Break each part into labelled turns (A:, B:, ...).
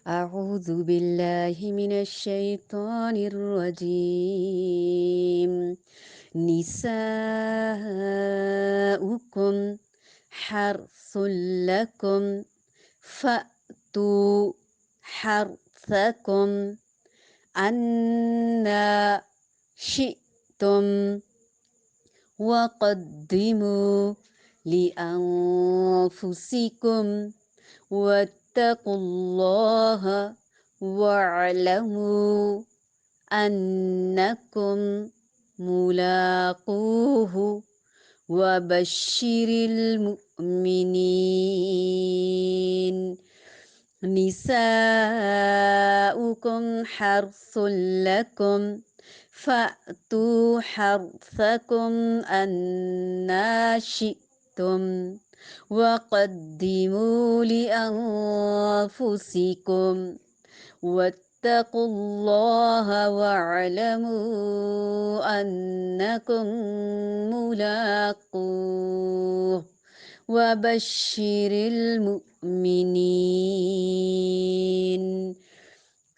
A: أعوذ بالله من الشيطان الرجيم. نساؤكم حرث لكم فأتوا حرثكم أنا شئتم وقدموا لأنفسكم واتقوا الله واعلموا أنكم ملاقوه وبشر المؤمنين. نساؤكم حرث لكم فأتوا حرثكم أنا شئتم وقدموا لأنفسكم واتقوا الله واعلموا أنكم ملاقوه وبشر المؤمنين.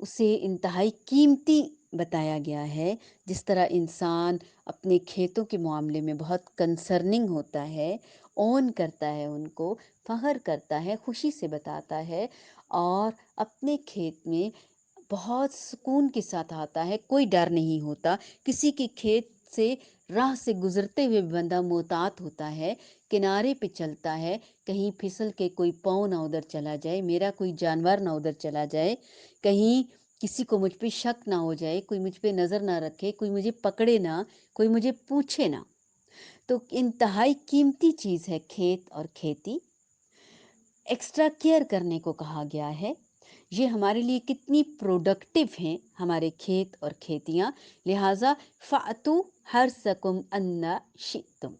A: اسے انتہائی قیمتی بتایا گیا ہے۔ جس طرح انسان اپنے کھیتوں کے معاملے میں بہت کنسرننگ ہوتا ہے، اون کرتا ہے، ان کو فخر کرتا ہے، خوشی سے بتاتا ہے، اور اپنے کھیت میں بہت سکون کے ساتھ آتا ہے، کوئی ڈر نہیں ہوتا۔ کسی کے کھیت سے راہ سے گزرتے ہوئے بندہ محتاط ہوتا ہے، کنارے پہ چلتا ہے، کہیں پھسل کے کوئی پاؤں نہ ادھر چلا جائے، میرا کوئی جانور نہ ادھر چلا جائے، کہیں کسی کو مجھ پہ شک نہ ہو جائے، کوئی مجھ پہ نظر نہ رکھے، کوئی مجھے پکڑے نہ، کوئی مجھے پوچھے نہ۔ تو انتہائی قیمتی چیز ہے کھیت اور کھیتی۔ ایکسٹرا کیئر کرنے کو کہا گیا ہے۔ یہ ہمارے لیے کتنی پروڈکٹیو ہیں ہمارے کھیت اور کھیتیاں، لہٰذا فَأْتُوا حَرْثَكُمْ أَنَّ شِئْتُمْ،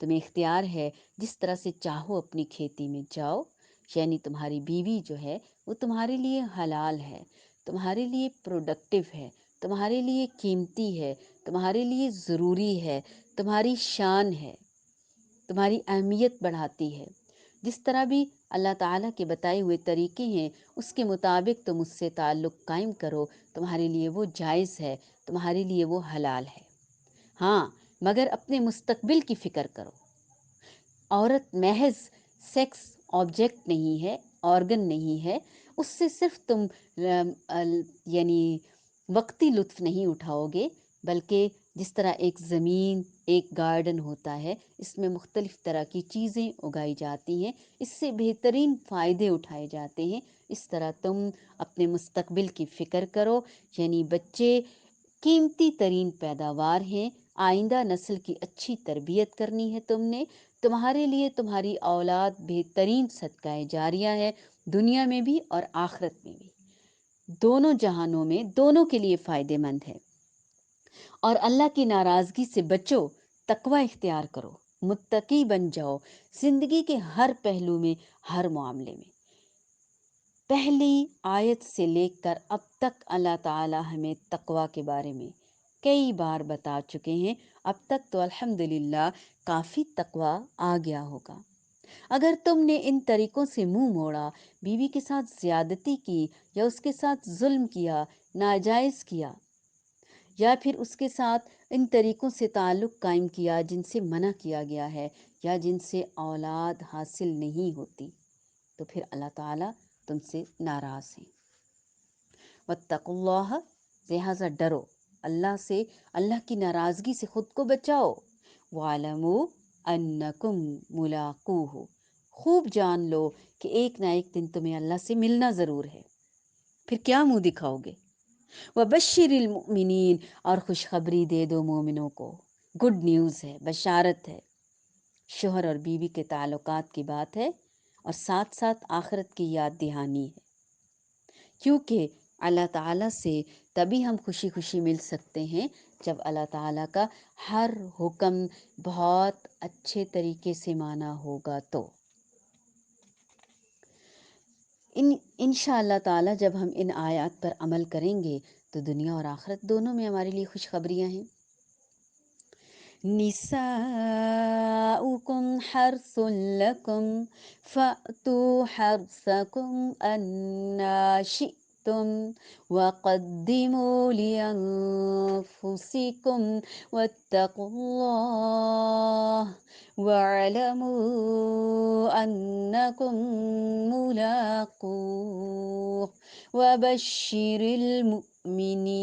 A: تمہیں اختیار ہے جس طرح سے چاہو اپنی کھیتی میں جاؤ، یعنی تمہاری بیوی جو ہے وہ تمہارے لیے حلال ہے، تمہارے لیے پروڈکٹیو ہے، تمہارے لیے قیمتی ہے، تمہارے لیے ضروری ہے، تمہاری شان ہے، تمہاری اہمیت بڑھاتی ہے۔ جس طرح بھی اللہ تعالیٰ کے بتائے ہوئے طریقے ہیں، اس کے مطابق تم اس سے تعلق قائم کرو، تمہارے لیے وہ جائز ہے، تمہارے لیے وہ حلال ہے۔ ہاں، مگر اپنے مستقبل کی فکر کرو۔ عورت محض سیکس آبجیکٹ نہیں ہے، آرگن نہیں ہے، اس سے صرف تم یعنی وقتی لطف نہیں اٹھاؤ گے، بلکہ جس طرح ایک زمین، ایک گارڈن ہوتا ہے، اس میں مختلف طرح کی چیزیں اگائی جاتی ہیں، اس سے بہترین فائدے اٹھائے جاتے ہیں، اس طرح تم اپنے مستقبل کی فکر کرو، یعنی بچے قیمتی ترین پیداوار ہیں، آئندہ نسل کی اچھی تربیت کرنی ہے تم نے، تمہارے لیے تمہاری اولاد بہترین صدقہ جاریہ ہے، دنیا میں بھی اور آخرت میں بھی، دونوں جہانوں میں دونوں کے لیے فائدے مند ہے۔ اور اللہ کی ناراضگی سے بچو، تقوی اختیار کرو، متقی بن جاؤ زندگی کے ہر پہلو میں، ہر معاملے میں۔ پہلی آیت سے لے کر اب تک اللہ تعالی ہمیں تقوی کے بارے میں کئی بار بتا چکے ہیں، اب تک تو الحمدللہ کافی تقوی آ گیا ہوگا۔ اگر تم نے ان طریقوں سے منہ موڑا، بیوی کے ساتھ زیادتی کی، یا اس کے ساتھ ظلم کیا، ناجائز کیا، یا پھر اس کے ساتھ ان طریقوں سے تعلق قائم کیا جن سے منع کیا گیا ہے، یا جن سے اولاد حاصل نہیں ہوتی، تو پھر اللہ تعالیٰ تم سے ناراض ہیں۔ واتقوا اللہ، لہٰذا ڈرو اللہ سے، اللہ کی ناراضگی سے خود کو بچاؤ۔ وَاعْلَمُوا أَنَّكُمْ مُلَاقُوهُ، خوب جان لو کہ ایک نہ ایک دن تمہیں اللہ سے ملنا ضرور ہے، پھر کیا منہ دکھاؤ گے؟ وَبَشِّرِ الْمُؤْمِنِينَ، اور خوشخبری دے دو مومنوں کو، گڈ نیوز ہے، بشارت ہے۔ شوہر اور بیوی کے تعلقات کی بات ہے، اور ساتھ ساتھ آخرت کی یاد دہانی ہے، کیونکہ اللہ تعالیٰ سے تبھی ہم خوشی خوشی مل سکتے ہیں جب اللہ تعالیٰ کا ہر حکم بہت اچھے طریقے سے مانا ہوگا۔ تو انشاء اللہ تعالیٰ جب ہم ان آیات پر عمل کریں گے تو دنیا اور آخرت دونوں میں ہمارے لیے خوشخبریاں ہیں۔ نساؤکم حرث لکم فأتوا حرثکم انا شئتم وقدموا لأنفسکم واتقوا اللہ واعلموا انکم ملاقوہ وبشر المؤمنین۔